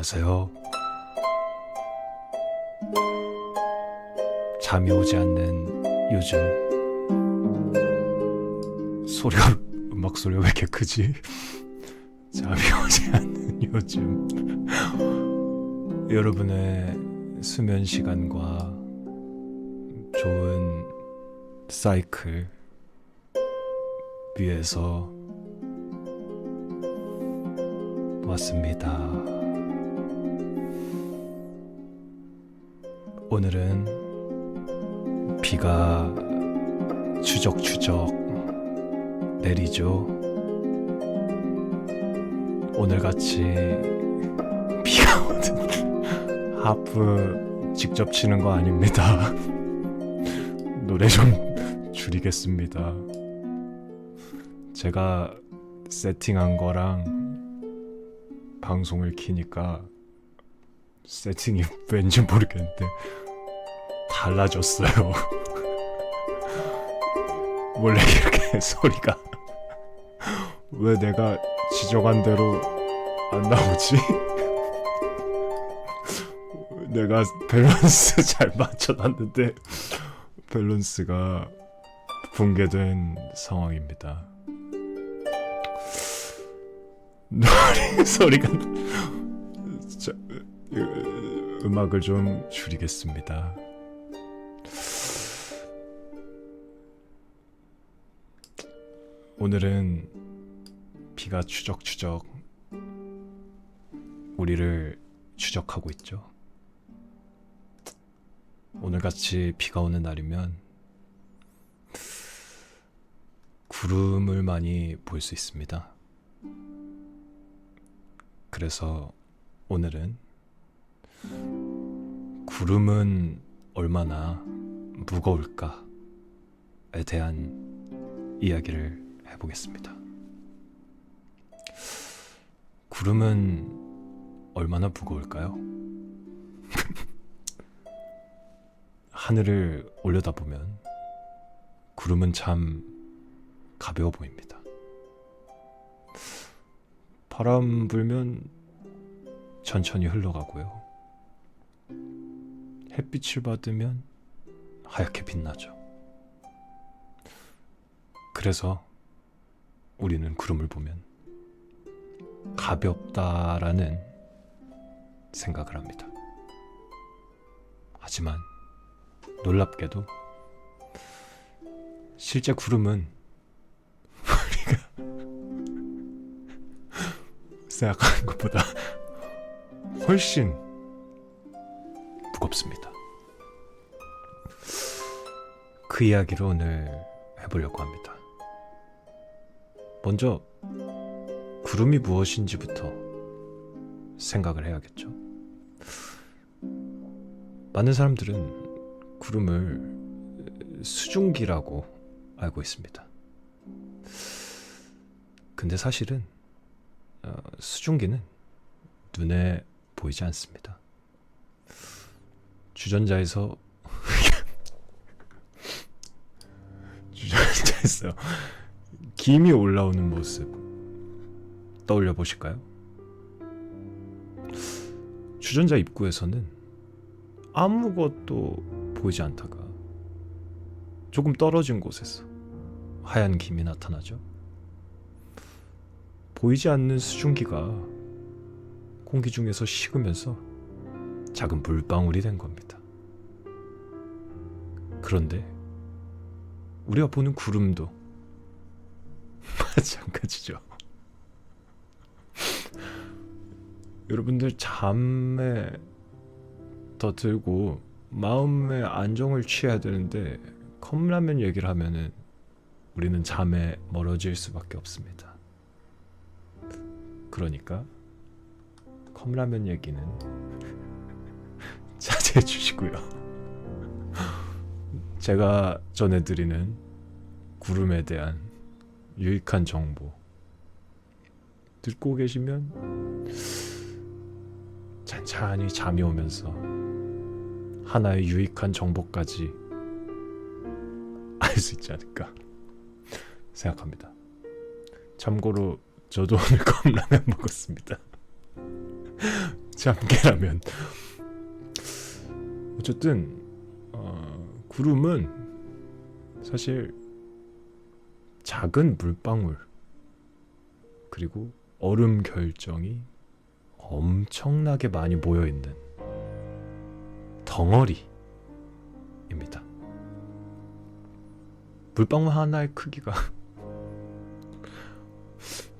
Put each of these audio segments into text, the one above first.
안녕하세요. 잠이 오지 않는 요즘 음악 소리가 왜 이렇게 크지? 잠이 오지 않는 요즘 여러분의 수면 시간과 좋은 사이클 위해서 왔습니다. 오늘은 비가 추적추적 내리죠. 오늘같이 비가 오는 하프 직접 치는 거 아닙니다. 노래 좀 줄이겠습니다. 제가 세팅한 거랑 방송을 키니까 세팅이 왠지 모르겠는데 달라졌어요. 원래 이렇게 소리가 왜 내가 지정한 대로 안 나오지? 내가 밸런스 잘 맞춰놨는데 밸런스가 붕괴된 상황입니다. 소리가 음악을 좀 줄이겠습니다. 오늘은 비가 추적추적 우리를 추적하고 있죠. 오늘같이 비가 오는 날이면 구름을 많이 볼 수 있습니다. 그래서 오늘은 구름은 얼마나 무거울까에 대한 이야기를 해보겠습니다. 구름은 얼마나 무거울까요? 하늘을 올려다보면 구름은 참 가벼워 보입니다. 바람 불면 천천히 흘러가고요. 햇빛을 받으면 하얗게 빛나죠. 그래서 우리는 구름을 보면 가볍다라는 생각을 합니다. 하지만 놀랍게도 실제 구름은 우리가 생각하는 것보다 훨씬 무겁습니다. 그 이야기를 오늘 해보려고 합니다. 먼저 구름이 무엇인지부터 생각을 해야겠죠. 많은 사람들은 구름을 수증기라고 알고 있습니다. 근데 사실은 수증기는 눈에 보이지 않습니다. 주전자에서 김이 올라오는 모습 떠올려 보실까요? 주전자 입구에서는 아무것도 보이지 않다가 조금 떨어진 곳에서 하얀 김이 나타나죠. 보이지 않는 수증기가 공기 중에서 식으면서 작은 물방울이 된 겁니다. 그런데 우리가 보는 구름도 마찬가지죠. 여러분들 잠에 더 들고 마음의 안정을 취해야 되는데 컵라면 얘기를 하면은 우리는 잠에 멀어질 수밖에 없습니다. 그러니까 컵라면 얘기는 자제해 주시고요. 제가 전해드리는 구름에 대한 유익한 정보 듣고 계시면 찬찬히 잠이 오면서 하나의 유익한 정보까지 알 수 있지 않을까 생각합니다. 참고로 저도 오늘 컵라면 먹었습니다. 잠깨라면. 어쨌든 구름은 사실 작은 물방울 그리고 얼음 결정이 엄청나게 많이 모여있는 덩어리입니다. 물방울 하나의 크기가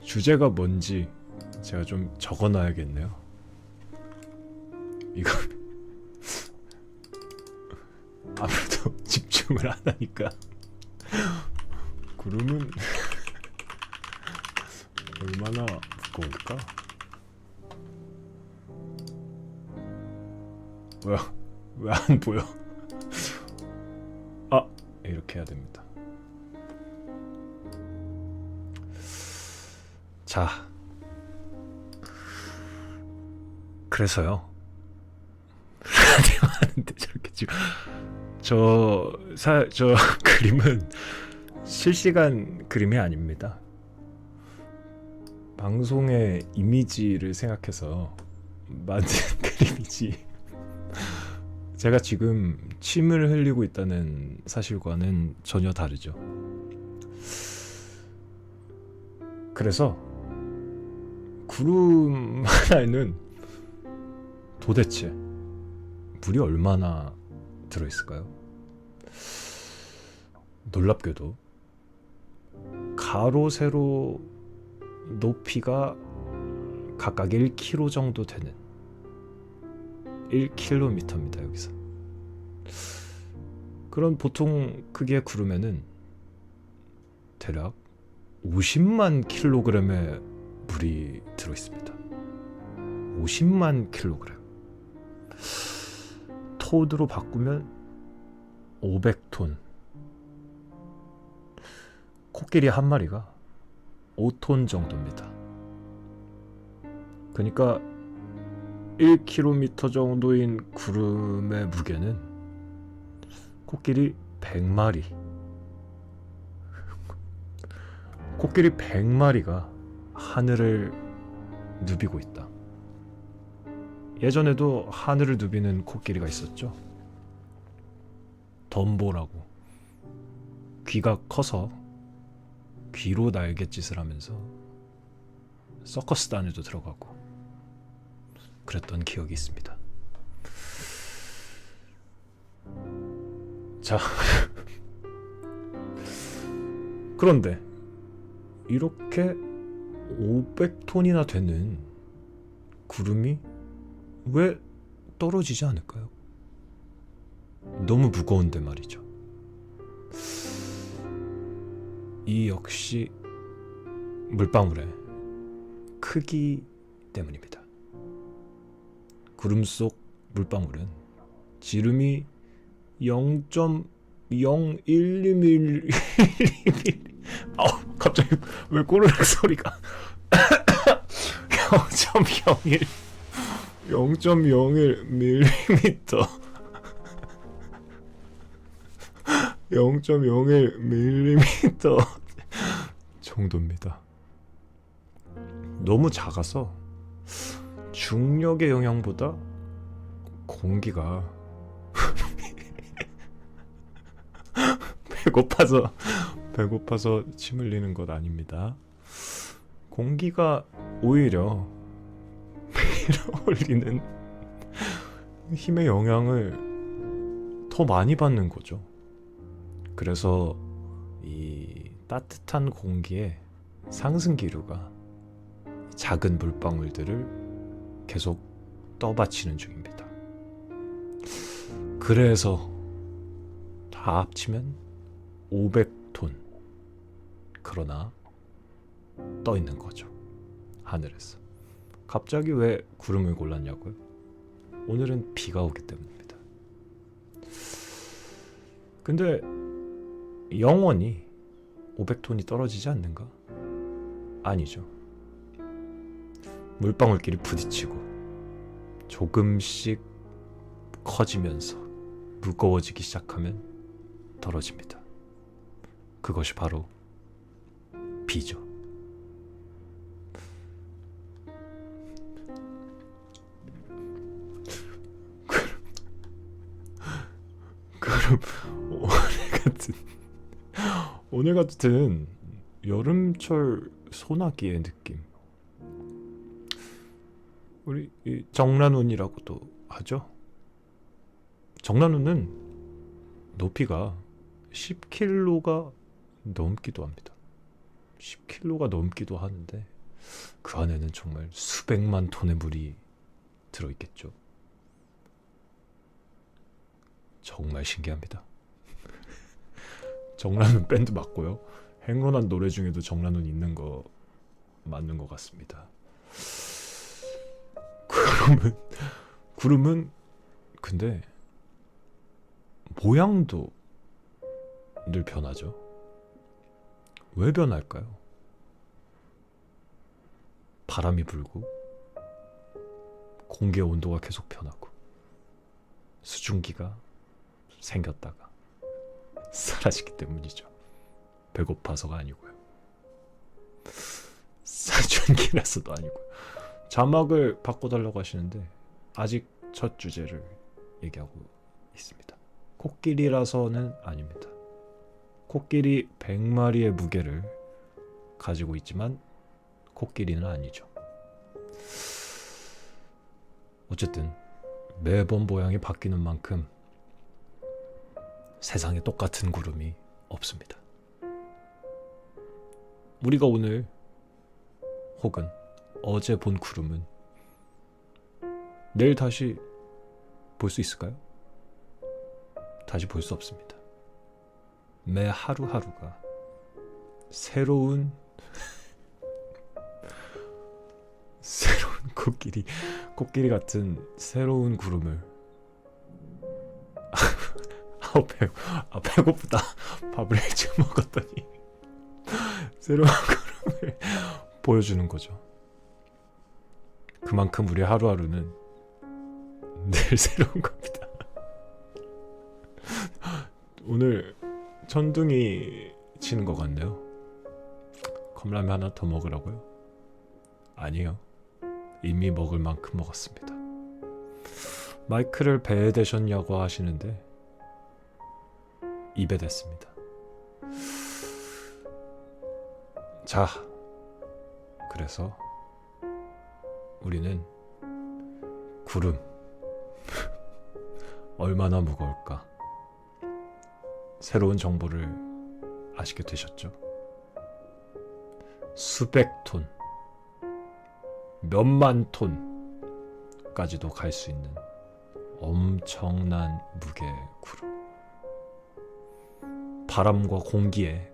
주제가 뭔지 제가 좀 적어놔야겠네요. 이거 아무래도 집중을 안 하니까. 구름은 얼마나 무거울까? 뭐야? 왜 안 보여? 아, 이렇게 해야 됩니다. 자, 그래서요. 라디오 하는데 저렇게 지금 저 그림은 실시간 그림이 아닙니다. 방송의 이미지를 생각해서 만든 그림이지. 제가 지금 침을 흘리고 있다는 사실과는 전혀 다르죠. 그래서 구름 하나에는 도대체 물이 얼마나 들어있을까요? 놀랍게도 가로 세로 높이가 각각 1km 정도 되는 1km입니다. 여기서 그런 보통 크기의 구름에는 대략 50만 킬로그램의 물이 들어있습니다. 50만 킬로그램. 톤으로 바꾸면 500톤. 코끼리 한 마리가 5톤 정도입니다. 그러니까 1km 정도인 구름의 무게는 코끼리 100마리. 코끼리 100마리가 하늘을 누비고 있다. 예전에도 하늘을 누비는 코끼리가 있었죠. 덤보라고. 귀가 커서 귀로 날갯짓을 하면서 서커스단에도 들어가고 그랬던 기억이 있습니다. 자, 그런데 이렇게 500톤이나 되는 구름이 왜 떨어지지 않을까요? 너무 무거운데 말이죠. 이 역시 물방울의 크기 때문입니다. 구름 속 물방울은 지름이 0.012mm. 갑자기 왜 꼬르륵 소리가. 0.01 0.01mm 0.01mm 정도입니다. 너무 작아서 중력의 영향보다 공기가 배고파서 침 흘리는 것 아닙니다. 공기가 오히려 밀어올리는 힘의 영향을 더 많이 받는 거죠. 그래서 이 따뜻한 공기의 상승 기류가 작은 물방울들을 계속 떠받치는 중입니다. 그래서 다 합치면 500톤 그러나 떠 있는 거죠. 하늘에서. 갑자기 왜 구름을 골랐냐고요? 오늘은 비가 오기 때문입니다. 근데 영원히 500톤이 떨어지지 않는가? 아니죠. 물방울끼리 부딪히고 조금씩 커지면서 무거워지기 시작하면 떨어집니다. 그것이 바로 비죠. 오늘 같은 여름철 소나기의 느낌. 우리 이 정란운이라고도 하죠. 정란운은 높이가 10km가 넘기도 합니다. 10km가 넘기도 하는데 그 안에는 정말 수백만 톤의 물이 들어있겠죠. 정말 신기합니다. 정란운 밴드 맞고요. 행운한 노래 중에도 정란운 있는 거 맞는 것 같습니다. 구름은 근데 모양도 늘 변하죠. 왜 변할까요? 바람이 불고 공기의 온도가 계속 변하고 수증기가 생겼다가 사라지기 때문이죠. 배고파서가 아니고요. 사춘기라서도 아니고요. 자막을 바꿔달라고 하시는데 아직 첫 주제를 얘기하고 있습니다. 코끼리라서는 아닙니다. 코끼리 100마리의 무게를 가지고 있지만 코끼리는 아니죠. 어쨌든 매번 모양이 바뀌는 만큼 세상에 똑같은 구름이 없습니다. 우리가 오늘 혹은 어제 본 구름은 내일 다시 볼 수 있을까요? 다시 볼 수 없습니다. 매 하루하루가 새로운 코끼리 같은 새로운 구름을 배고프다. 밥을 일찍 먹었더니 새로운 구름을 보여주는 거죠. 그만큼 우리 하루하루는 늘 새로운 겁니다. 오늘 천둥이 치는 것 같네요. 컵라면 하나 더 먹으라고요? 아니요. 이미 먹을 만큼 먹었습니다. 마이크를 배에 대셨냐고 하시는데 입에 댔습니다. 자, 그래서 우리는 구름 얼마나 무거울까? 새로운 정보를 아시게 되셨죠? 수백 톤, 몇만 톤까지도 갈 수 있는 엄청난 무게의 구름. 바람과 공기에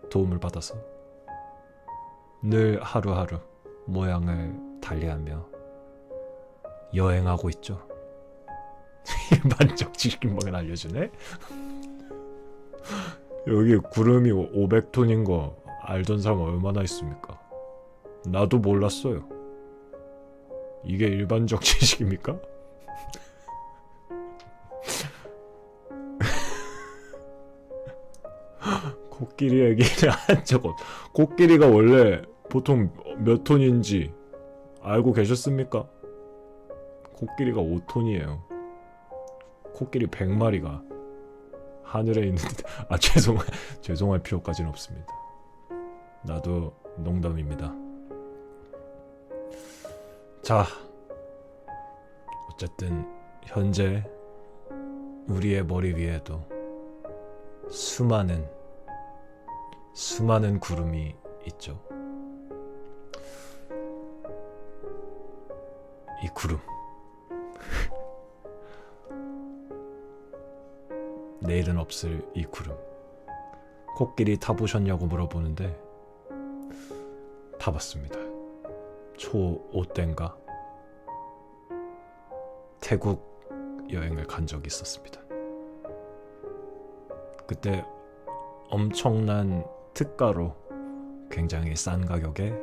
도움을 받아서 늘 하루하루 모양을 달리하며 여행하고 있죠. 일반적 지식인방을 알려주네. 여기 구름이 500톤인 거 알던 사람 얼마나 있습니까? 나도 몰랐어요. 이게 일반적 지식입니까? 코끼리 얘기를 한 적 없. 코끼리가 원래 보통 몇 톤인지 알고 계셨습니까? 코끼리가 5톤이에요. 코끼리 100마리가 하늘에 있는데 죄송할 필요까지는 없습니다. 나도 농담입니다. 자, 어쨌든 현재 우리의 머리 위에도 수많은 구름이 있죠. 이 구름 내일은 없을 이 구름, 코끼리 타보셨냐고 물어보는데 타봤습니다. 초5 때인가 태국 여행을 간 적이 있었습니다. 그때 엄청난 특가로 굉장히 싼 가격에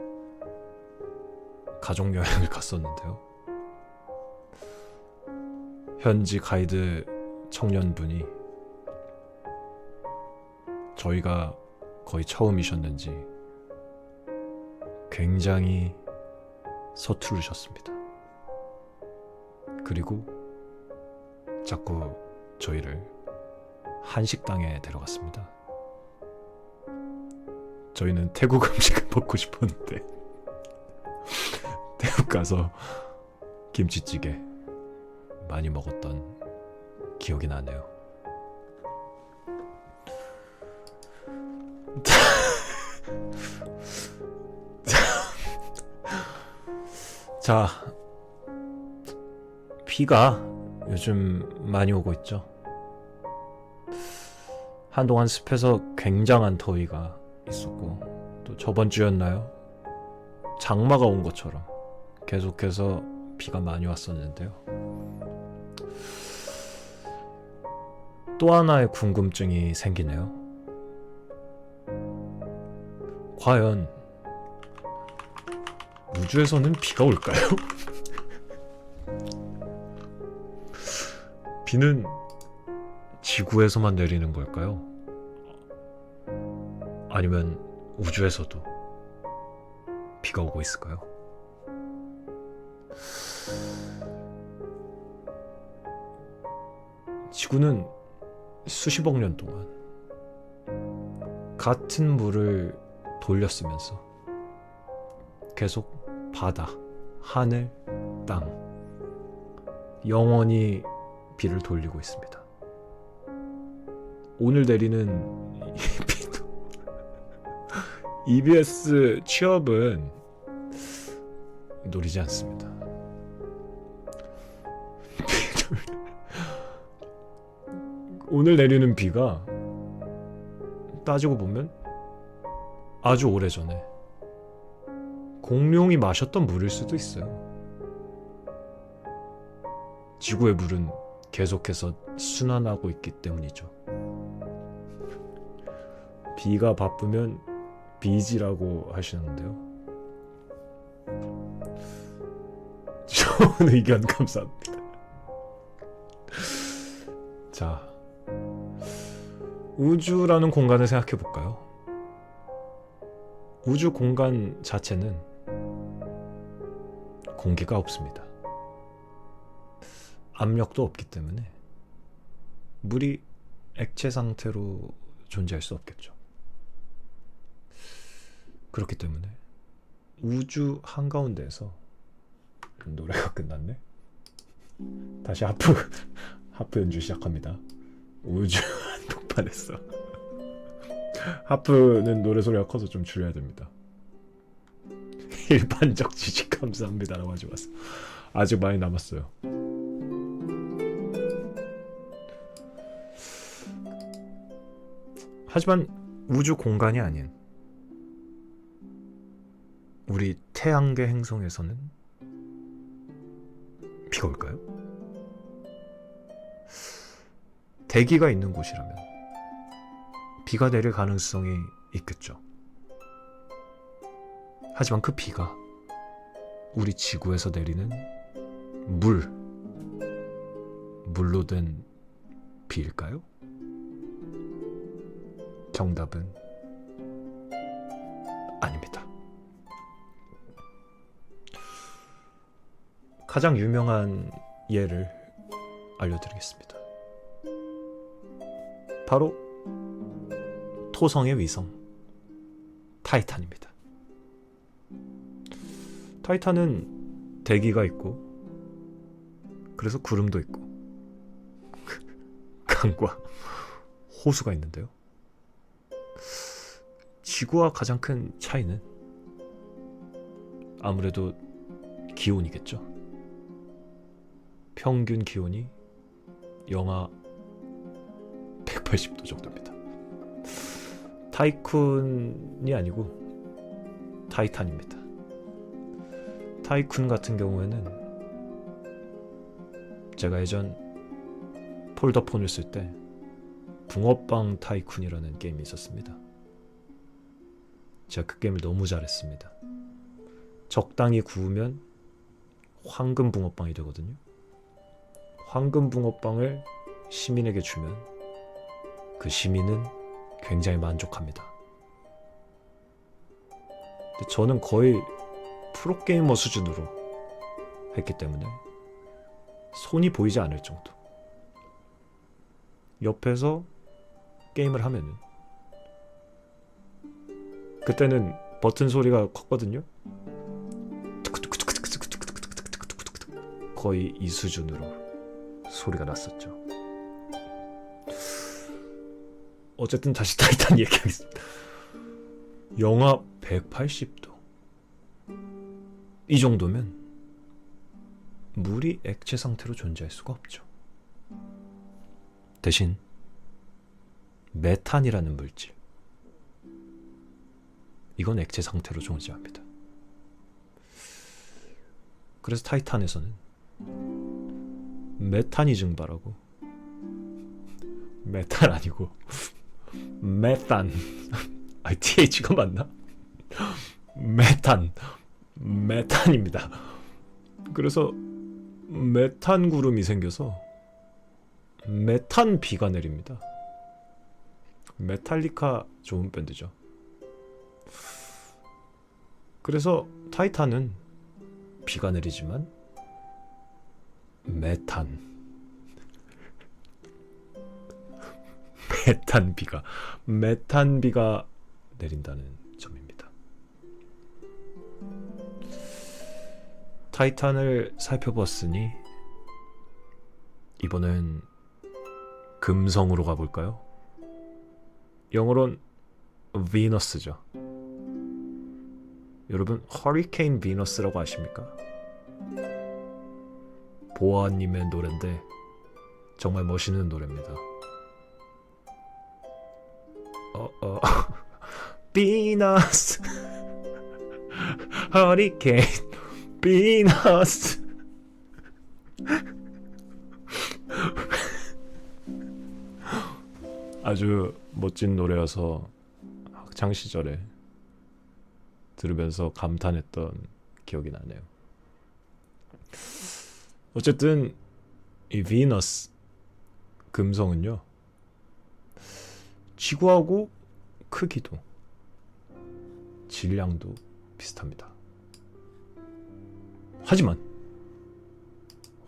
가족여행을 갔었는데요. 현지 가이드 청년분이 저희가 거의 처음이셨는지 굉장히 서투르셨습니다. 그리고 자꾸 저희를 한식당에 데려갔습니다. 저희는 태국 음식을 먹고 싶었는데 태국 가서 김치찌개 많이 먹었던 기억이 나네요. 자, 비가 요즘 많이 오고 있죠. 한동안 습해서 굉장한 더위가 있었고, 또 저번 주였나요? 장마가 온 것처럼 계속해서 비가 많이 왔었는데요. 또 하나의 궁금증이 생기네요. 과연 우주에서는 비가 올까요? 비는 지구에서만 내리는 걸까요? 아니면 우주에서도 비가 오고 있을까요? 지구는 수십억 년 동안 같은 물을 돌렸으면서 계속 바다, 하늘, 땅 영원히 비를 돌리고 있습니다. 오늘 내리는 이 비도 EBS 취업은 노리지 않습니다. 오늘 내리는 비가 따지고 보면 아주 오래전에 공룡이 마셨던 물일 수도 있어요. 지구의 물은 계속해서 순환하고 있기 때문이죠. 비가 바쁘면 비지라고 하시는데요. 좋은 의견 감사합니다. 자, 우주라는 공간을 생각해 볼까요? 우주 공간 자체는 공기가 없습니다. 압력도 없기 때문에 물이 액체 상태로 존재할 수 없겠죠. 그렇기 때문에 우주 한가운데에서 노래가 끝났네. 다시 하프 연주 시작합니다. 우주 한복판에서 하프는 노래 소리가 커서 좀 줄여야 됩니다. 일반적 지식 감사합니다라고 하지 마세요. 아직 많이 남았어요. 하지만 우주 공간이 아닌 우리 태양계 행성에서는 비가 올까요? 대기가 있는 곳이라면 비가 내릴 가능성이 있겠죠. 하지만 그 비가 우리 지구에서 내리는 물로 된 비일까요? 정답은 아닙니다. 가장 유명한 예를 알려드리겠습니다. 바로 토성의 위성 타이탄입니다. 타이탄은 대기가 있고 그래서 구름도 있고 강과 호수가 있는데요. 지구와 가장 큰 차이는 아무래도 기온이겠죠. 평균 기온이 영하 180도 정도입니다. 타이쿤이 아니고 타이탄입니다. 타이쿤 같은 경우에는 제가 예전 폴더폰을 쓸 때 붕어빵 타이쿤이라는 게임이 있었습니다. 제가 그 게임을 너무 잘했습니다. 적당히 구우면 황금 붕어빵이 되거든요. 황금 붕어빵을 시민에게 주면 그 시민은 굉장히 만족합니다. 근데 저는 거의 프로게이머 수준으로 했기 때문에 손이 보이지 않을 정도. 옆에서 게임을 하면은 그때는 버튼 소리가 컸거든요. 거의 이 수준으로 소리가 났었죠. 어쨌든 다시 타이탄 얘기하겠습니다. 영하 180도 이 정도면 물이 액체 상태로 존재할 수가 없죠. 대신 메탄이라는 물질, 이건 액체 상태로 존재합니다. 그래서 타이탄에서는 메탄이 증발하고, 메탄 아니고 메탄 TH가 맞나? 메탄입니다. 그래서 메탄 구름이 생겨서 메탄 비가 내립니다. 메탈리카 좋은 밴드죠. 그래서 타이탄은 비가 내리지만 메탄 비가 내린다는 점입니다. 타이탄을 살펴봤으니 이번엔 금성으로 가볼까요? 영어로는 비너스죠. 여러분 허리케인 비너스라고 아십니까? 보아님의 노래인데 정말 멋있는 노래입니다. 비너스 허리케인 비너스 아주 멋진 노래여서 학창 시절에 들으면서 감탄했던 기억이 나네요. 어쨌든 이 비너스 금성은요, 지구하고 크기도 질량도 비슷합니다. 하지만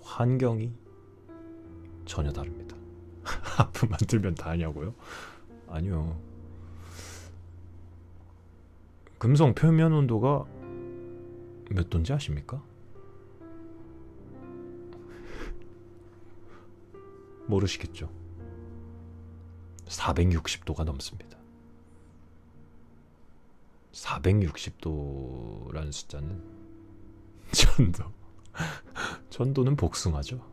환경이 전혀 다릅니다. 하프만 들면 다 아냐고요? 아니요. 금성 표면 온도가 몇 도인지 아십니까? 모르시겠죠? 460도가 넘습니다. 460도라는 숫자는 전도는 복숭아죠.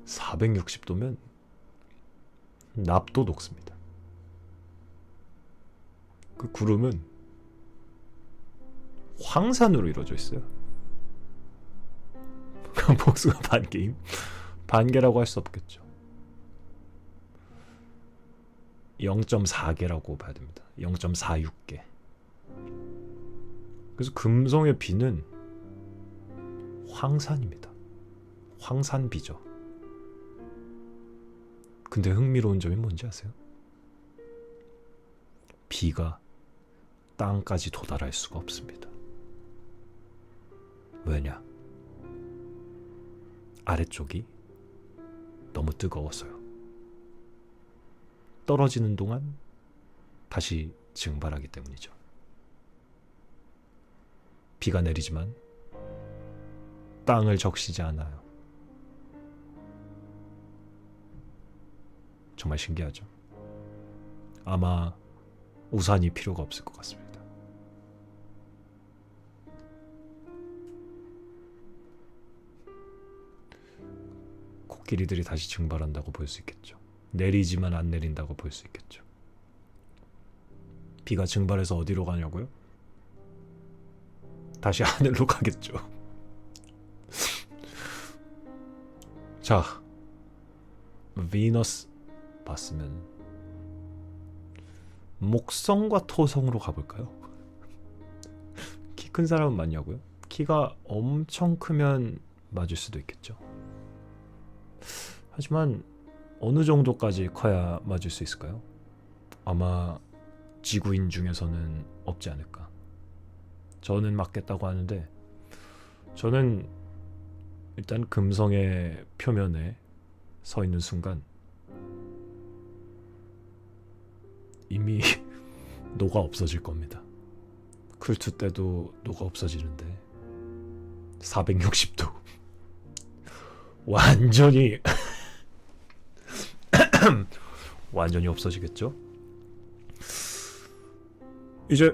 460도면 납도 녹습니다. 그 구름은 황산으로 이루어져 있어요. 복숭아 반개임? 반개라고 할 수 없겠죠. 0.4개라고 봐야 됩니다. 0.46개. 그래서 금성의 비는 황산입니다. 황산비죠. 근데 흥미로운 점이 뭔지 아세요? 비가 땅까지 도달할 수가 없습니다. 왜냐? 아래쪽이 너무 뜨거워서요. 떨어지는 동안 다시 증발하기 때문이죠. 비가 내리지만 땅을 적시지 않아요. 정말 신기하죠. 아마 우산이 필요가 없을 것 같습니다. 코끼리들이 다시 증발한다고 볼 수 있겠죠. 내리지만 안 내린다고 볼 수 있겠죠. 비가 증발해서 어디로 가냐고요? 다시 하늘로 가겠죠. 자, 비너스 봤으면 목성과 토성으로 가볼까요? 키 큰 사람은 맞냐고요? 키가 엄청 크면 맞을 수도 있겠죠. 하지만 어느 정도까지 커야 맞을 수 있을까요? 아마 지구인 중에서는 없지 않을까. 저는 맞겠다고 하는데, 저는 일단 금성의 표면에 서 있는 순간 이미 녹아 없어질 겁니다. 쿨2 때도 녹아 없어지는데 460도 완전히 완전히 없어지겠죠? 이제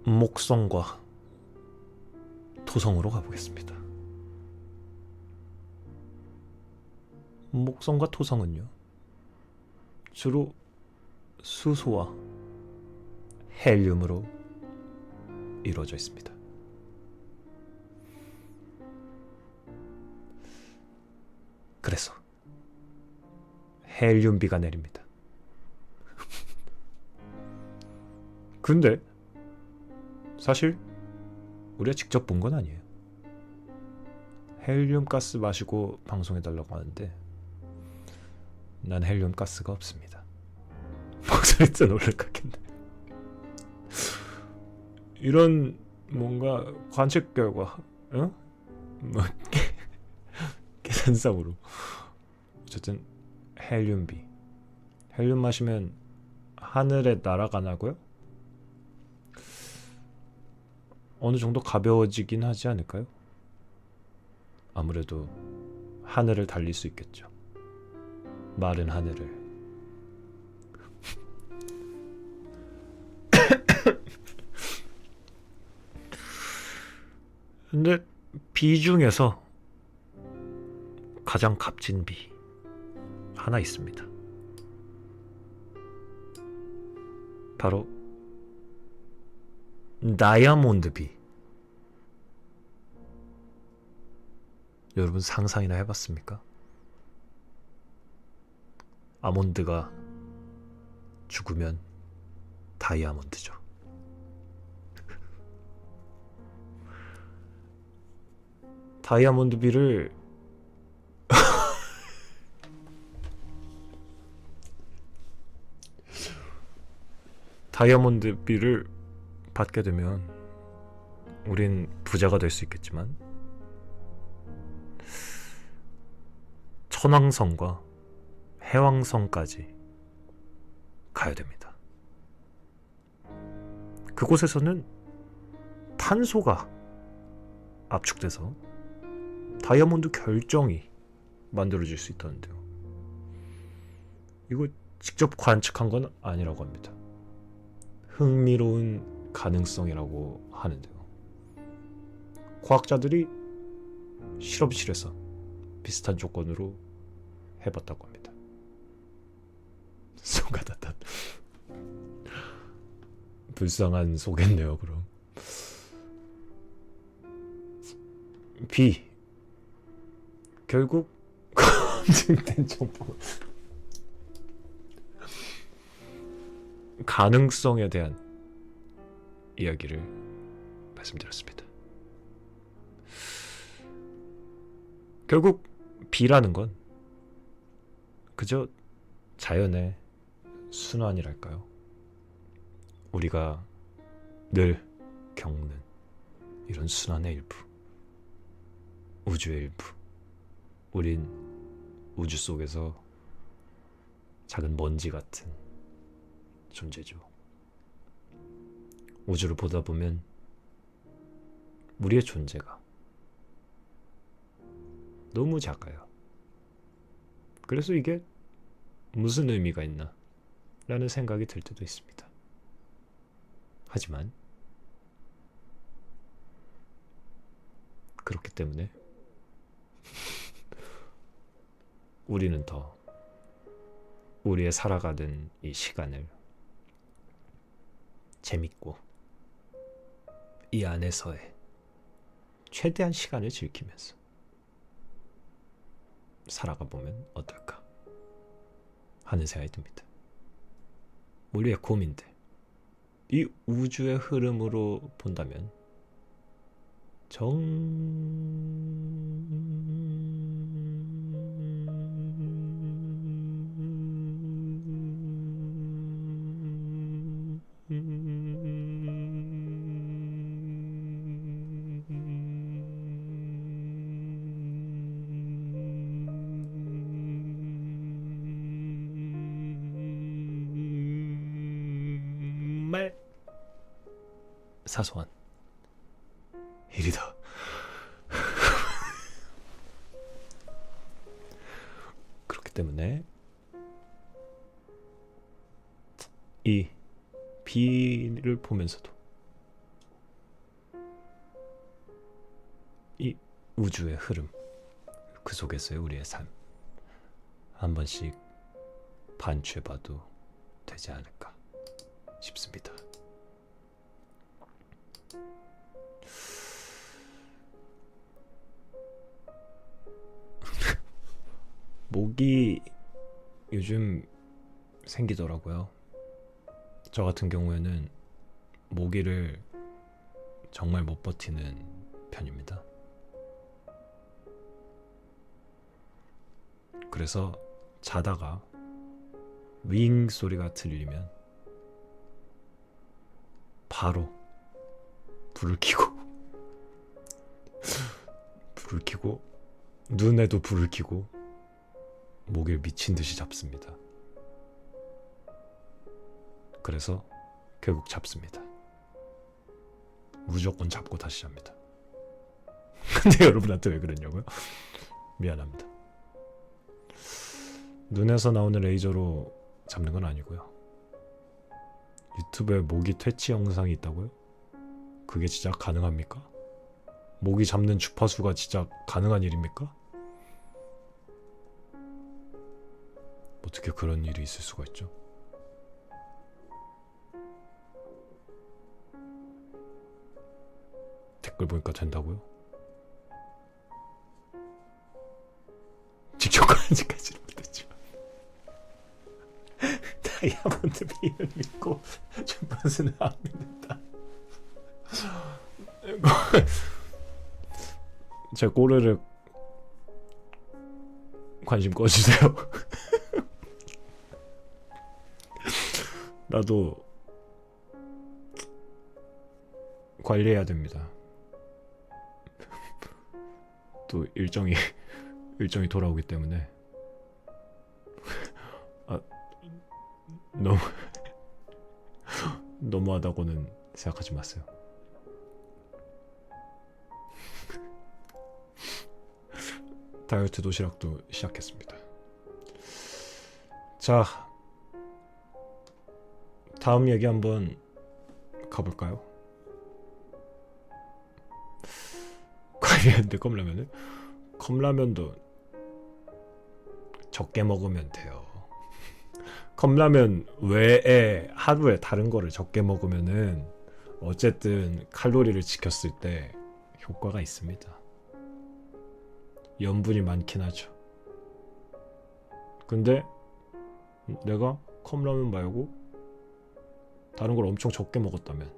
목성과 토성으로 가보겠습니다. 목성과 토성은요, 주로 수소와 헬륨으로 이루어져 있습니다. 그래서 헬륨비가 내립니다. 근데 사실 우리가 직접 본 건 아니에요. 헬륨 가스 마시고 방송해달라고 하는데 난 헬륨 가스가 없습니다. 목소리 진짜 놀랄까겠네. 이런 뭔가 관측 결과, 뭐 계산상으로 어쨌든 헬륨비, 헬륨 마시면 하늘에 날아가나고요? 어느 정도 가벼워지긴 하지 않을까요? 아무래도 하늘을 달릴 수 있겠죠. 마른 하늘을. 근데 비 중에서 가장 값진 비 하나 있습니다. 바로 다이아몬드비. 여러분 상상이나 해봤습니까? 아몬드가 죽으면 다이아몬드죠. 다이아몬드비를 다이아몬드비를 받게 되면 우린 부자가 될 수 있겠지만 천왕성과 해왕성까지 가야 됩니다. 그곳에서는 탄소가 압축돼서 다이아몬드 결정이 만들어질 수 있다는데요. 이거 직접 관측한 건 아니라고 합니다. 흥미로운 가능성이라고 하는데요. 과학자들이 실험실에서 비슷한 조건으로 해봤다고 합니다. 속아다다 불쌍한 소겠네요. 그럼 B, 결국 검증된 정보, 가능성에 대한 이야기를 말씀드렸습니다. 결국 B라는 건 그저 자연의 순환이랄까요? 우리가 늘 겪는 이런 순환의 일부, 우주의 일부. 우린 우주 속에서 작은 먼지 같은 존재죠. 우주를 보다 보면 우리의 존재가 너무 작아요. 그래서 이게 무슨 의미가 있나 라는 생각이 들 때도 있습니다. 하지만 그렇기 때문에 우리는 더 우리의 살아가는 이 시간을 재밌고 이 안에서의 최대한 시간을 즐기면서 살아가 보면 어떨까 하는 생각이 듭니다. 우리의 고민들, 이 우주의 흐름으로 본다면 사소한 일이다. 그렇기 때문에 이 비를 보면서도 이 우주의 흐름, 그 속에서의 우리의 삶 한 번씩 반추해봐도 되지 않을까 싶습니다. 목이 요즘 생기더라고요. 저 같은 경우에는 모기를 정말 못 버티는 편입니다. 그래서 자다가 윙 소리가 들리면 바로 불을 켜고 눈에도 불을 켜고 모기를 미친 듯이 잡습니다. 그래서 결국 잡습니다. 무조건 잡고 다시 잡니다. 근데 여러분한테 왜 그랬냐고요? 미안합니다. 눈에서 나오는 레이저로 잡는 건 아니고요. 유튜브에 모기 퇴치 영상이 있다고요? 그게 진짜 가능합니까? 모기 잡는 주파수가 진짜 가능한 일입니까? 어떻게 그런 일이 있을 수가 있죠? 댓글 보니까 된다고요? 직접 가는지까지는 못했지만 다이아몬드 비를 믿고 주파수는 안 믿는다. 제 꼬르륵 관심 꺼주세요. 나도 관리해야 됩니다. 또 일정이 돌아오기 때문에 너무하다고는 생각하지 마세요. 다이어트 도시락도 시작했습니다. 자, 다음 얘기 한번 가볼까요? 관리하는데 컵라면도 적게 먹으면 돼요. 컵라면 외에 하루에 다른 거를 적게 먹으면은 어쨌든 칼로리를 지켰을 때 효과가 있습니다. 염분이 많긴 하죠. 근데 내가 컵라면 말고 다른 걸 엄청 적게 먹었다면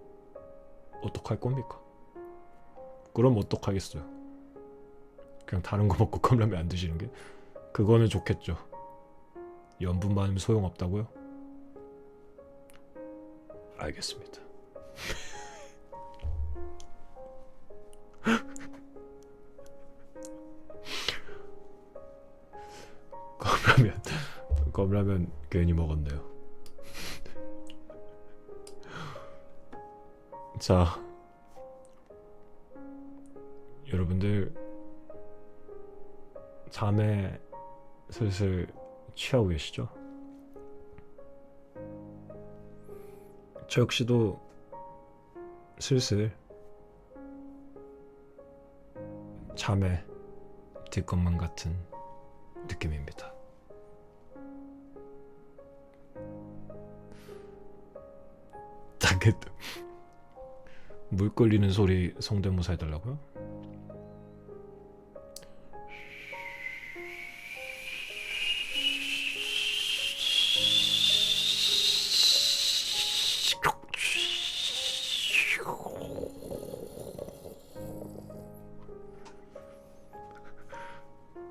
어떡할 겁니까? 그럼 어떡하겠어요? 그냥 다른 거 먹고 컵라면 안 드시는 게? 그거는 좋겠죠. 염분 많으면 소용없다고요? 알겠습니다. 컵라면 괜히 먹었네요. 자, 여러분들 잠에 슬슬 취하고 계시죠? 저 역시도 슬슬 잠에 들 것만 같은 느낌입니다. 당근 물 끓이는 소리 성대모사 해달라고요?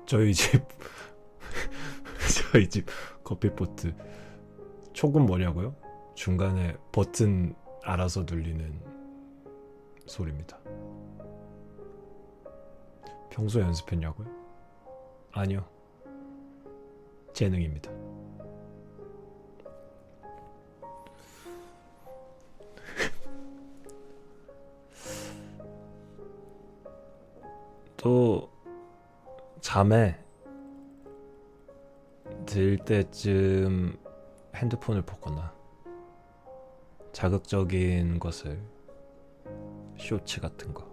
저희 집 커피포트 초급 뭐냐고요? 중간에 버튼 알아서 눌리는 소리입니다. 평소에 연습했냐고요? 아니요. 재능입니다. 또 잠에 들 때쯤 핸드폰을 보거나 자극적인 것을, 쇼츠 같은 거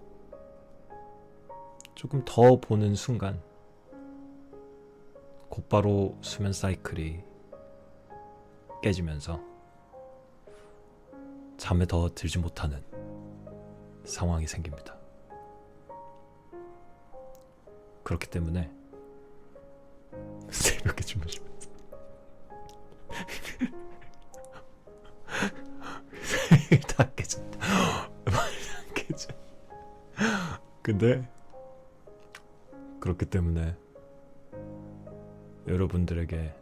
조금 더 보는 순간 곧바로 수면 사이클이 깨지면서 잠에 더 들지 못하는 상황이 생깁니다. 그렇기 때문에 새벽에 주무시면 다 깨졌다. 안 깨져. 근데 그렇기 때문에 여러분들에게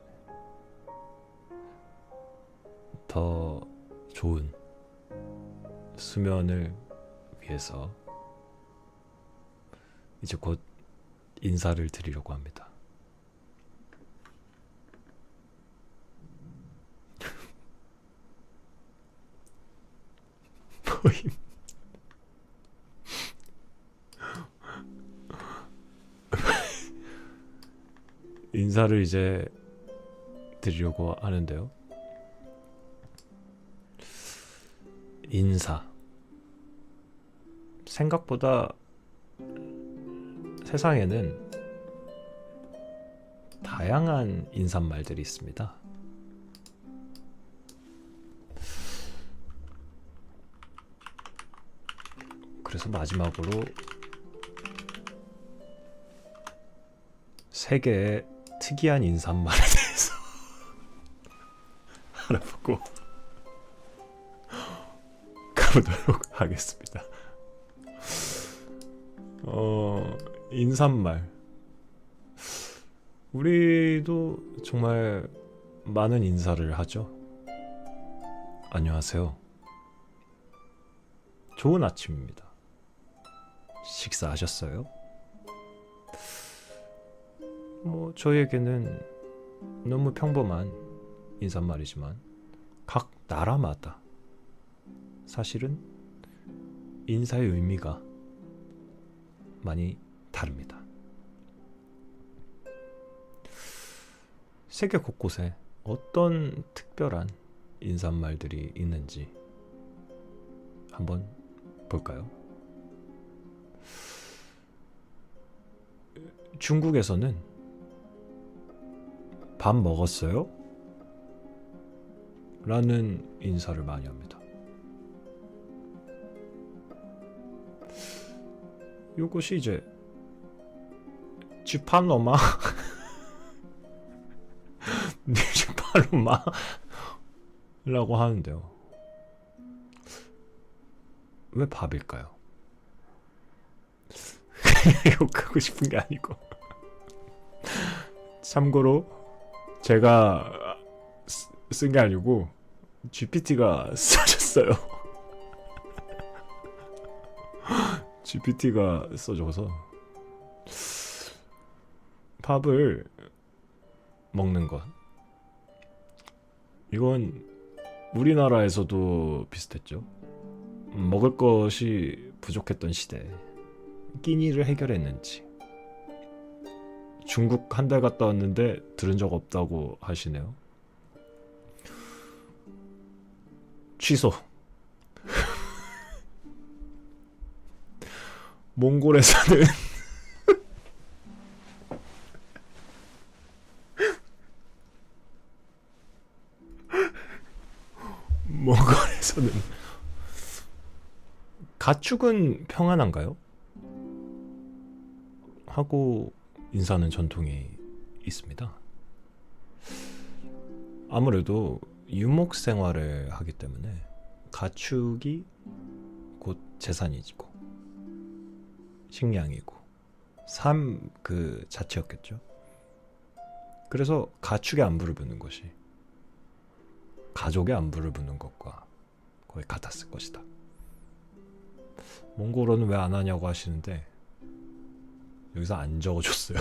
더 좋은 수면을 위해서 이제 곧 인사를 드리려고 합니다. 모임. 인사를 이제 드리려고 하는데요. 인사. 생각보다 세상에는 다양한 인사말들이 있습니다. 그래서 마지막으로 세 개의 특이한 인사말에 대해서 알아보고 가보도록 하겠습니다. 인사말. 우리도 정말 많은 인사를 하죠. 안녕하세요. 좋은 아침입니다. 식사하셨어요? 뭐 저희에게는 너무 평범한 인사말이지만 각 나라마다 사실은 인사의 의미가 많이 다릅니다. 세계 곳곳에 어떤 특별한 인사말들이 있는지 한번 볼까요? 중국에서는 밥 먹었어요? 라는 인사를 많이 합니다. 이것이 이제 쥐파노마 쥐파노마 라고 하는데요. 왜 밥일까요? 욕하고 싶은 게 아니고 참고로 제가 쓴 게 아니고 GPT가 써줬어요. GPT가 써줘서 밥을 먹는 것, 이건 우리나라에서도 비슷했죠. 먹을 것이 부족했던 시대에 끼니를 해결했는지. 중국 한 달 갔다 왔는데 들은 적 없다고 하시네요. 취소. 몽골에서는 몽골에서는 가축은 평안한가요? 하고 인사하는 전통이 있습니다. 아무래도 유목 생활을 하기 때문에 가축이 곧 재산이고 식량이고 삶 그 자체였겠죠. 그래서 가축의 안부를 묻는 것이 가족의 안부를 묻는 것과 거의 같았을 것이다. 몽골어는 왜 안 하냐고 하시는데 여기서 안 적어줬어요.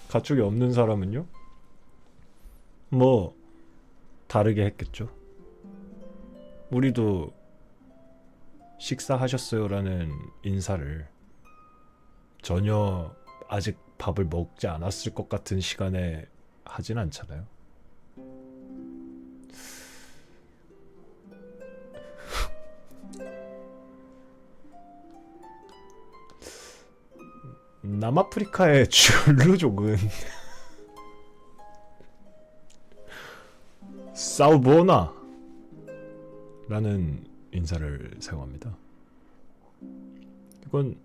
가축이 없는 사람은요? 뭐 다르게 했겠죠. 우리도 식사하셨어요라는 인사를 전혀 아직 밥을 먹지 않았을 것 같은 시간에 하진 않잖아요. 남아프리카의 줄루족은 사우보나 라는 인사를 사용합니다. 이건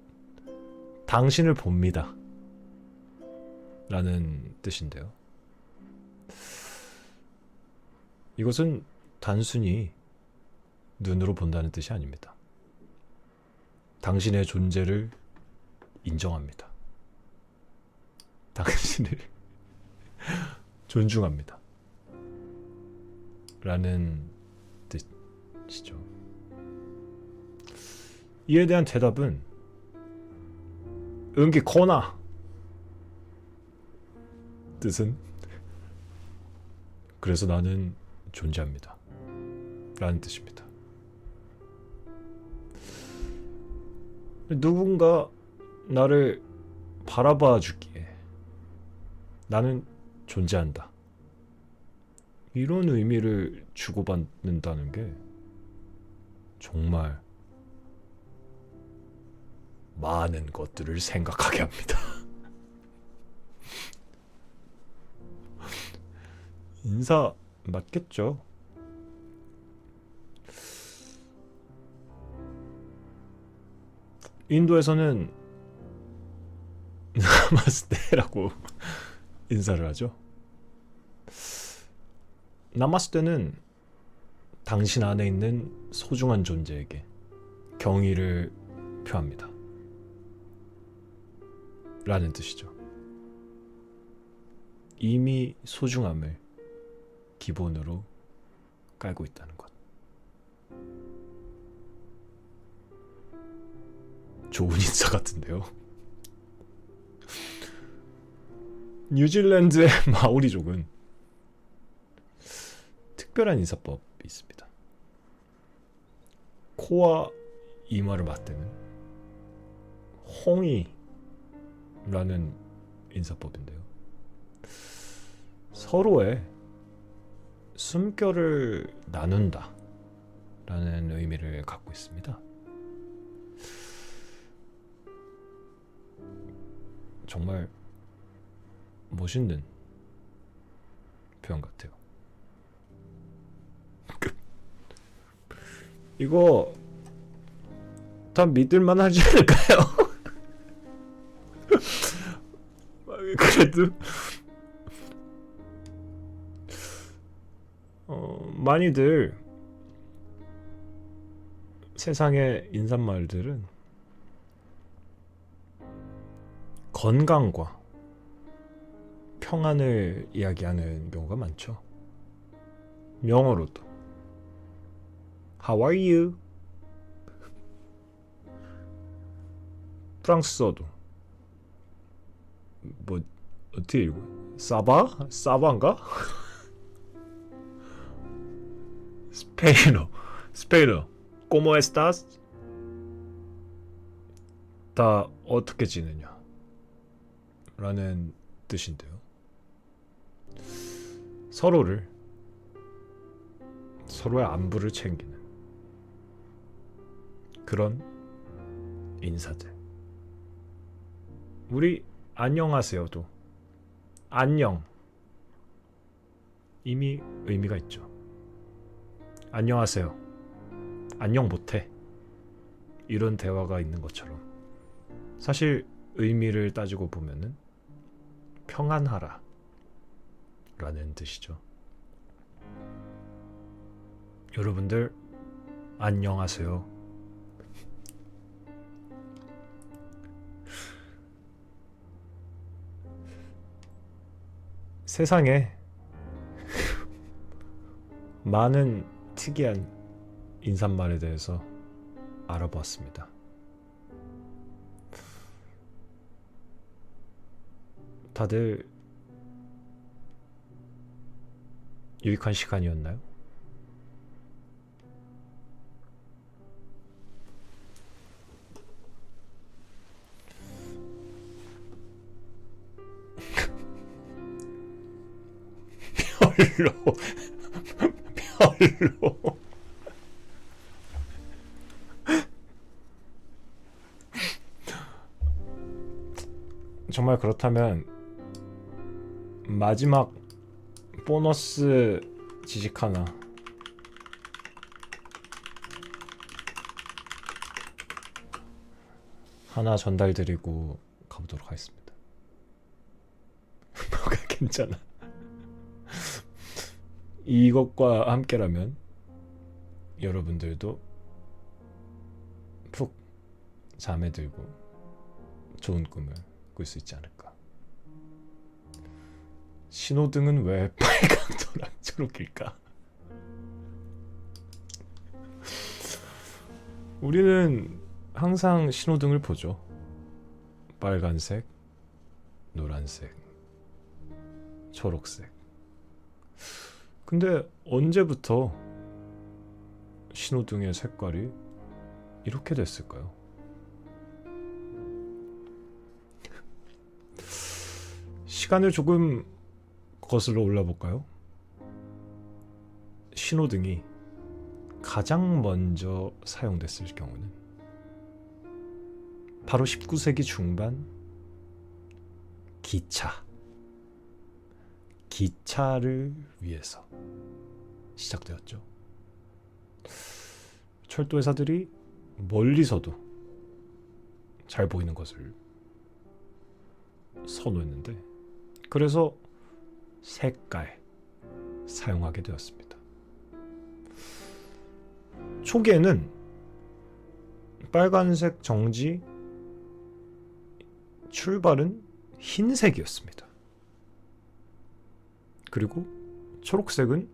당신을 봅니다 라는 뜻인데요. 이것은 단순히 눈으로 본다는 뜻이 아닙니다. 당신의 존재를 인정합니다. 당신을 존중합니다 라는 뜻이죠. 이에 대한 대답은 응기 코나 뜻은 그래서 나는 존재합니다 라는 뜻입니다. 누군가 나를 바라봐 주기에 나는 존재한다, 이런 의미를 주고받는다는 게 정말 많은 것들을 생각하게 합니다. 인사 맞겠죠? 인도에서는 나마스테라고 인사를 하죠. 나마스테는 당신 안에 있는 소중한 존재에게 경의를 표합니다 라는 뜻이죠. 이미 소중함을 기본으로 깔고 있다는 것. 좋은 인사 같은데요. 뉴질랜드의 마오리족은 특별한 인사법이 있습니다. 코와 이마를 맞대는 홍이라는 인사법인데요. 서로의 숨결을 나눈다 라는 의미를 갖고 있습니다. 정말 멋있는 표현 같아요. 이거 다 믿을만 하지 않을까요? 그래도 많이들 세상의 인사말들은 건강과 평안을 이야기하는 경우가 많죠. 영어로도 How are you? 프랑스어도 뭐 어떻게 읽어? 사바? 사바인가? 스페인어 ¿Cómo estás? 다 어떻게 지내냐 라는 뜻인데요. 서로의 안부를 챙기는 그런 인사들. 우리 안녕하세요도 안녕 이미 의미가 있죠. 안녕하세요, 안녕 못해, 이런 대화가 있는 것처럼 사실 의미를 따지고 보면은 평안하라 라는 뜻이죠. 여러분들 안녕하세요. 세상에 많은 특이한 인사말에 대해서 알아보았습니다. 다들 유익한 시간이었나요? 별로. 별로. 정말 그렇다면 마지막 보너스 지식 하나 전달드리고 가보도록 하겠습니다. 뭐가 괜찮아. 이것과 함께라면 여러분들도 푹 잠에 들고 좋은 꿈을 꿀 수 있지 않을까. 신호등은 왜 빨강, 노랑, 초록일까? 우리는 항상 신호등을 보죠. 빨간색, 노란색, 초록색. 근데 언제부터 신호등의 색깔이 이렇게 됐을까요? 시간을 조금 거슬러 올라볼까요? 신호등이 가장 먼저 사용됐을 경우는 바로 19세기 중반 기차를 위해서 시작되었죠. 철도회사들이 멀리서도 잘 보이는 것을 선호했는데, 그래서 색깔 사용하게 되었습니다. 초기에는 빨간색 정지, 출발은 흰색이었습니다. 그리고 초록색은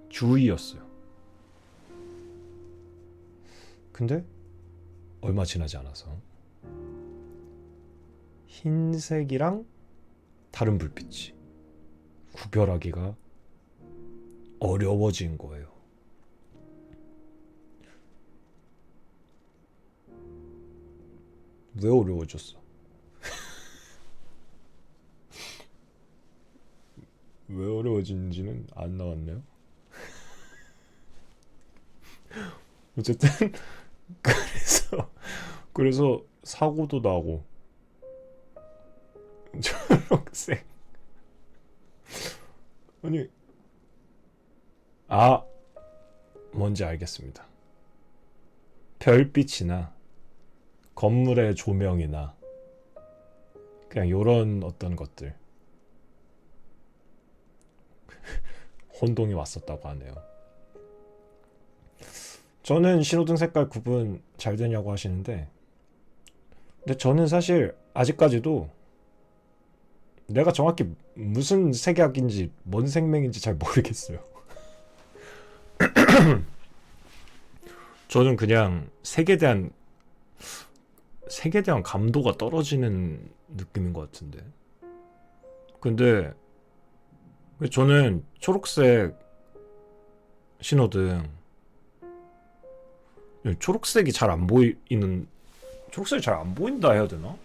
주의였어요. 근데 얼마 지나지 않아서 흰색이랑 다른 불빛이 구별하기가 어려워진 거예요. 왜 어려워졌어? 왜 어려워진지는 안 나왔네요. 어쨌든 그래서 사고도 나고 초록색. 아니, 뭔지 알겠습니다. 별빛이나 건물의 조명이나 그냥 요런 어떤 것들 혼동이 왔었다고 하네요. 저는 신호등 색깔 구분 잘 되냐고 하시는데, 근데 저는 사실 아직까지도 내가 정확히 무슨 색약인지 뭔 생명인지 잘 모르겠어요. 저는 그냥 색에 대한 감도가 떨어지는 느낌인 것 같은데. 근데 저는 초록색 신호등, 초록색이 잘 안 보인다 해야 되나?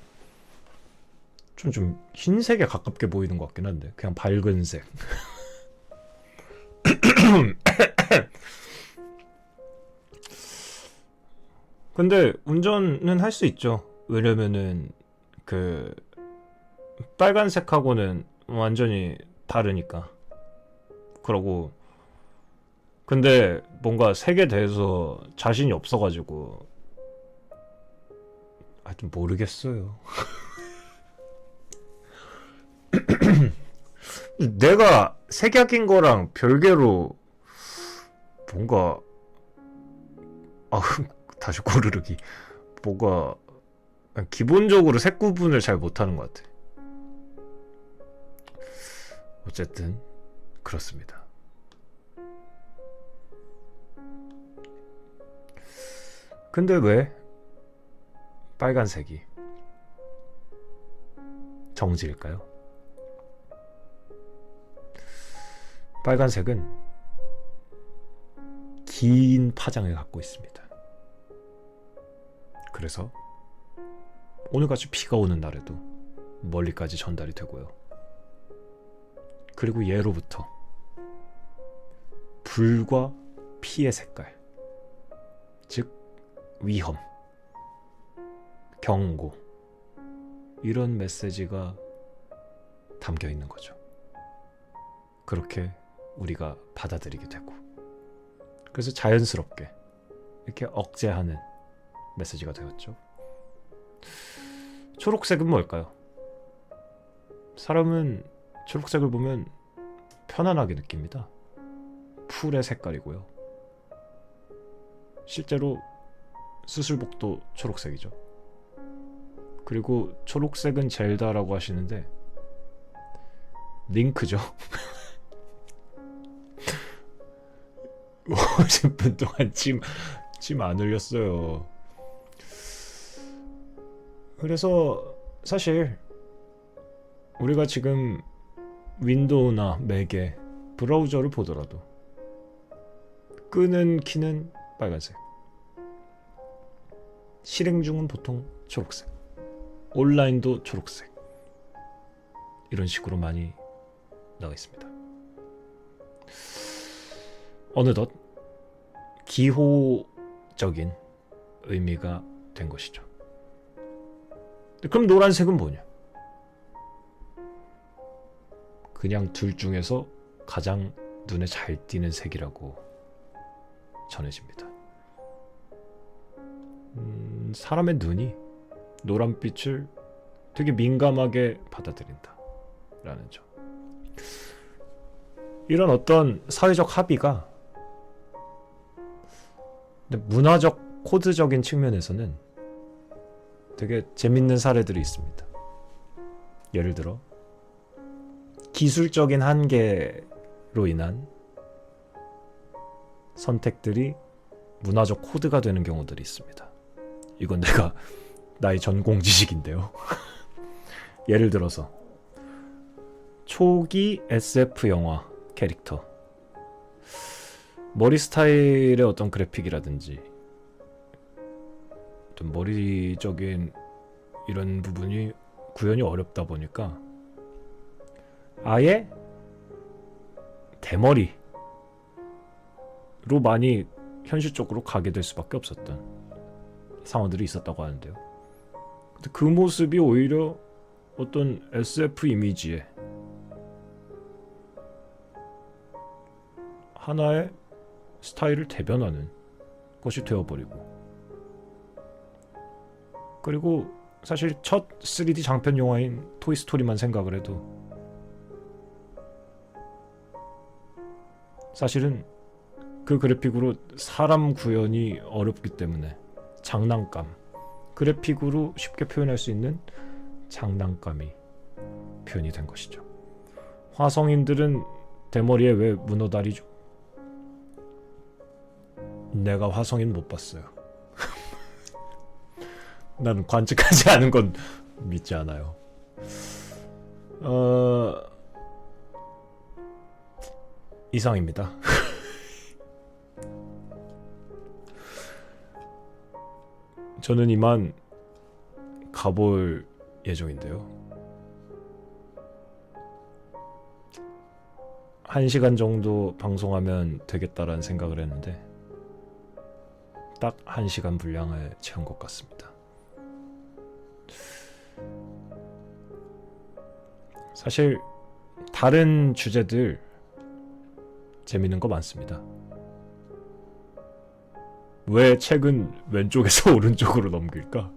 좀 흰색에 가깝게 보이는 것 같긴 한데, 그냥 밝은 색. 근데 운전은 할 수 있죠. 왜냐면은 그 빨간색하고는 완전히 다르니까. 그러고 근데 뭔가 색에 대해서 자신이 없어가지고 하여튼 모르겠어요. 내가 색약인 거랑 별개로 뭔가 다시 고르르기 뭐가 기본적으로 색 구분을 잘 못하는 것 같아. 어쨌든 그렇습니다. 근데 왜 빨간색이 정지일까요? 빨간색은 긴 파장을 갖고 있습니다. 그래서 오늘같이 비가 오는 날에도 멀리까지 전달이 되고요. 그리고 예로부터 불과 피의 색깔, 즉 위험, 경고, 이런 메시지가 담겨 있는 거죠. 그렇게 우리가 받아들이게 되고, 그래서 자연스럽게 이렇게 억제하는 메시지가 되었죠. 초록색은 뭘까요? 사람은 초록색을 보면 편안하게 느낍니다. 풀의 색깔이고요. 실제로 수술복도 초록색이죠. 그리고 초록색은 젤다라고 하시는데 링크죠. 50분 동안 침 안 흘렸어요. 그래서 사실 우리가 지금 윈도우나 맥에 브라우저를 보더라도 끄는 키는 빨간색, 실행 중은 보통 초록색, 온라인도 초록색, 이런 식으로 많이 나와 있습니다. 어느덧 기호적인 의미가 된 것이죠. 그럼 노란색은 뭐냐? 그냥 둘 중에서 가장 눈에 잘 띄는 색이라고 전해집니다. 사람의 눈이 노란빛을 되게 민감하게 받아들인다 라는 점. 이런 어떤 사회적 합의가 문화적 코드적인 측면에서는 되게 재밌는 사례들이 있습니다. 예를 들어 기술적인 한계로 인한 선택들이 문화적 코드가 되는 경우들이 있습니다. 이건 내가 나의 전공 지식인데요. 예를 들어서 초기 SF 영화 캐릭터, 머리 스타일의 어떤 그래픽이라든지 좀 머리적인 이런 부분이 구현이 어렵다 보니까 아예 대머리로 많이 현실적으로 가게 될 수밖에 없었던 상황들이 있었다고 하는데요. 근데 그 모습이 오히려 어떤 SF 이미지에 하나의 스타일을 대변하는 것이 되어버리고, 그리고 사실 첫 3D 장편 영화인 토이스토리만 생각을 해도 사실은 그 그래픽으로 사람 구현이 어렵기 때문에 장난감, 그래픽으로 쉽게 표현할 수 있는 장난감이 표현이 된 것이죠. 화성인들은 대머리에 왜 문어다리죠? 내가 화성인 못 봤어요. 나는 관측하지 않은 건 믿지 않아요. 이상입니다. 저는 이만 가볼 예정인데요. 1시간 정도 방송하면 되겠다라는 생각을 했는데 딱 1시간 분량을 채운 것 같습니다. 사실 다른 주제들 재밌는 거 많습니다. 왜 책은 왼쪽에서 오른쪽으로 넘길까?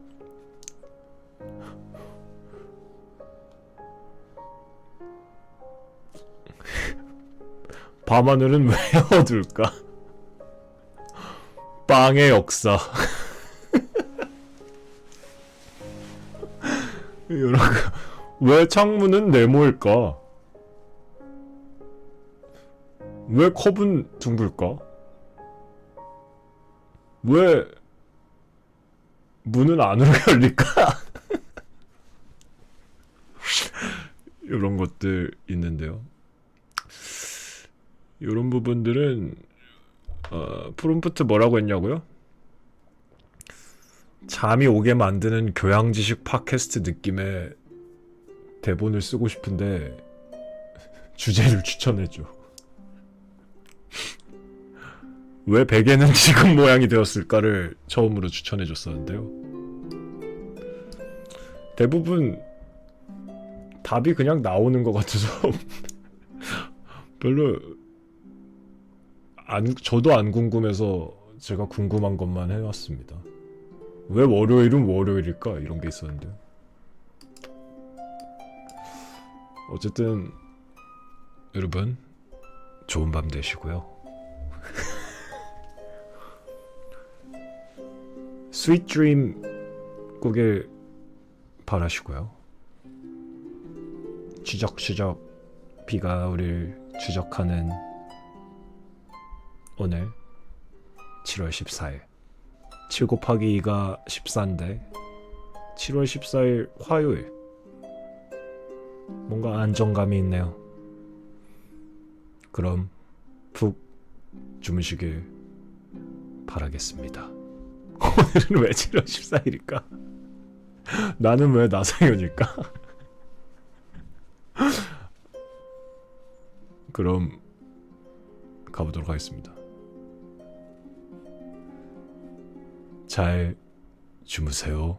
밤하늘은 왜 어둘까? 빵의 역사. 이런 거. 왜 창문은 네모일까? 왜 컵은 둥글까? 왜 문은 안으로 열릴까? 이런 것들 있는데요. 이런 부분들은 프롬프트 뭐라고 했냐고요? 잠이 오게 만드는 교양지식 팟캐스트 느낌의 대본을 쓰고 싶은데 주제를 추천해줘. 왜 베개는 지금 모양이 되었을까를 처음으로 추천해줬었는데요. 대부분 답이 그냥 나오는 것 같아서 별로 저도 안 궁금해서 제가 궁금한 것만 해왔습니다. 왜 월요일은 월요일일까? 이런 게 있었는데. 어쨌든 여러분 좋은 밤 되시고요. 스윗 드림 꾸길 바라시고요. 추적추적 비가 우릴 추적하는 오늘 7월 14일 7 곱하기 2가 14인데 7월 14일 화요일 뭔가 안정감이 있네요. 그럼 푹 주무시길 바라겠습니다. 오늘은 왜 7월 14일일까? 나는 왜 나상현일까? 그럼 가보도록 하겠습니다. 잘 주무세요.